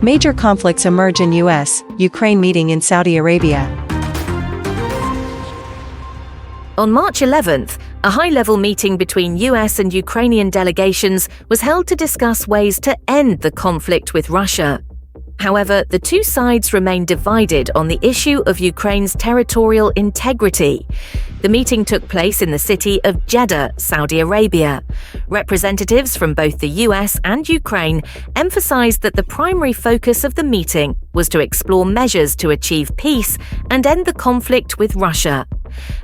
Major conflicts emerge in US-Ukraine meeting in Saudi Arabia. On March 11th, a high-level meeting between US and Ukrainian delegations was held to discuss ways to end the conflict with Russia. However, the two sides remain divided on the issue of Ukraine's territorial integrity. The meeting took place in the city of Jeddah, Saudi Arabia. Representatives from both the US and Ukraine emphasized that the primary focus of the meeting was to explore measures to achieve peace and end the conflict with Russia.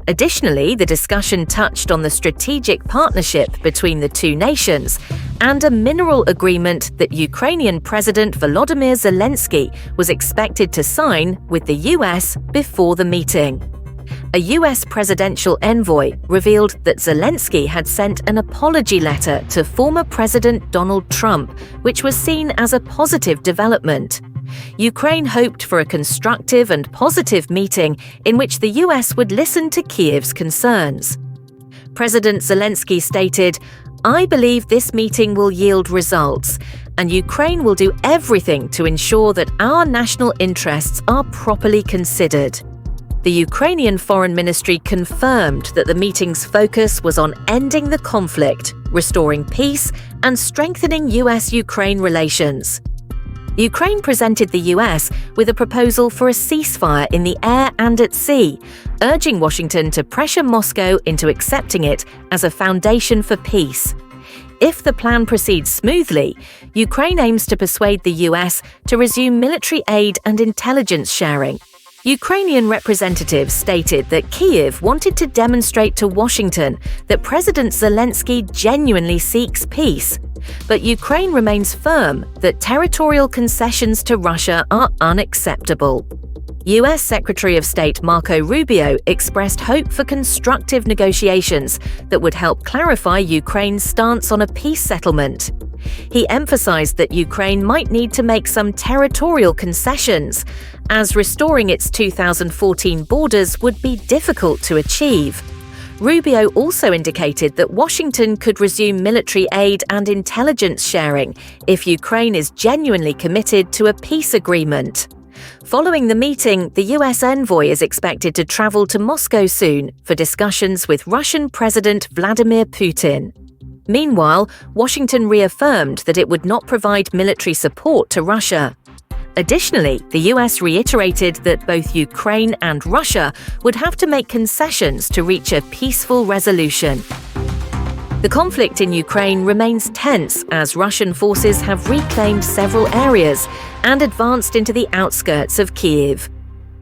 Additionally, the discussion touched on the strategic partnership between the two nations and a mineral agreement that Ukrainian President Volodymyr Zelensky was expected to sign with the US before the meeting. A US presidential envoy revealed that Zelensky had sent an apology letter to former President Donald Trump, which was seen as a positive development. Ukraine hoped for a constructive and positive meeting in which the US would listen to Kyiv's concerns. President Zelensky stated, "I believe this meeting will yield results, and Ukraine will do everything to ensure that our national interests are properly considered." The Ukrainian Foreign Ministry confirmed that the meeting's focus was on ending the conflict, restoring peace, and strengthening US-Ukraine relations. Ukraine presented the US with a proposal for a ceasefire in the air and at sea, urging Washington to pressure Moscow into accepting it as a foundation for peace. If the plan proceeds smoothly, Ukraine aims to persuade the US to resume military aid and intelligence sharing. Ukrainian representatives stated that Kyiv wanted to demonstrate to Washington that President Zelensky genuinely seeks peace, but Ukraine remains firm that territorial concessions to Russia are unacceptable. US Secretary of State Marco Rubio expressed hope for constructive negotiations that would help clarify Ukraine's stance on a peace settlement. He emphasized that Ukraine might need to make some territorial concessions, as restoring its 2014 borders would be difficult to achieve. Rubio also indicated that Washington could resume military aid and intelligence sharing if Ukraine is genuinely committed to a peace agreement. Following the meeting, the US envoy is expected to travel to Moscow soon for discussions with Russian President Vladimir Putin. Meanwhile, Washington reaffirmed that it would not provide military support to Russia. Additionally, the US reiterated that both Ukraine and Russia would have to make concessions to reach a peaceful resolution. The conflict in Ukraine remains tense as Russian forces have reclaimed several areas and advanced into the outskirts of Kyiv.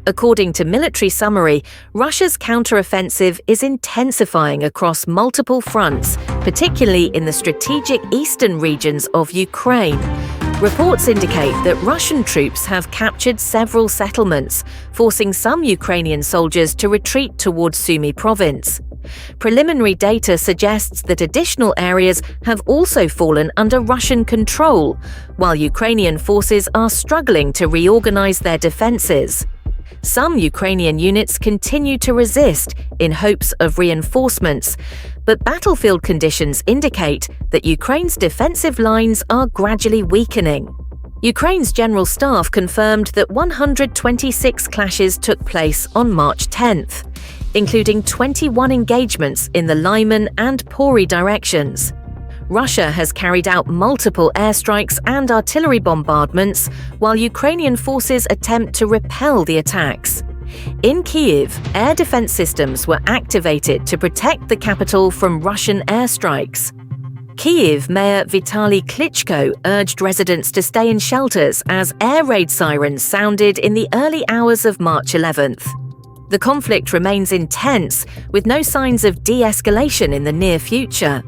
According to military summary, Russia's counteroffensive is intensifying across multiple fronts, particularly in the strategic eastern regions of Ukraine. Reports indicate that Russian troops have captured several settlements, forcing some Ukrainian soldiers to retreat towards Sumy province. Preliminary data suggests that additional areas have also fallen under Russian control, while Ukrainian forces are struggling to reorganize their defenses. Some Ukrainian units continue to resist in hopes of reinforcements, but battlefield conditions indicate that Ukraine's defensive lines are gradually weakening. Ukraine's General Staff confirmed that 126 clashes took place on March 10th, including 21 engagements in the Lyman and Pori directions. Russia has carried out multiple airstrikes and artillery bombardments, while Ukrainian forces attempt to repel the attacks. In Kyiv, air defense systems were activated to protect the capital from Russian airstrikes. Kyiv Mayor Vitaly Klitschko urged residents to stay in shelters as air raid sirens sounded in the early hours of March 11th. The conflict remains intense, with no signs of de-escalation in the near future.